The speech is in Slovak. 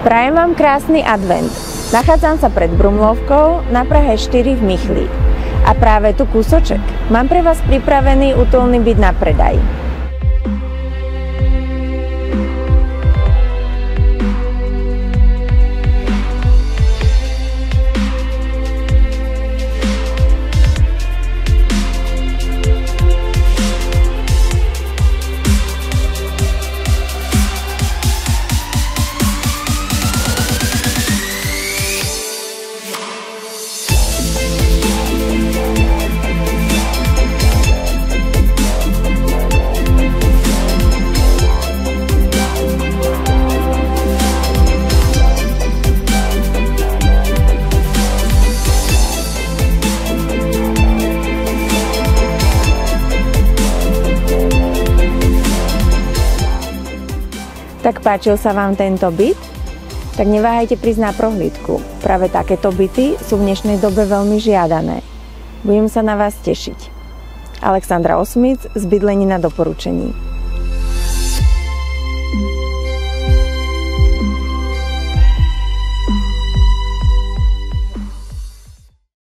Prajem vám krásny advent. Nachádzam sa pred Brumlovkou na Prahe 4 v Michli. A práve tu kúsoček mám pre vás pripravený útulný byt na predaj. Tak páčil sa vám tento byt? Tak neváhajte prísť na prohlídku. Práve takéto byty sú v dnešnej dobe veľmi žiadané. Budem sa na vás tešiť. Alexandra Osmic z Bydlení na doporučení.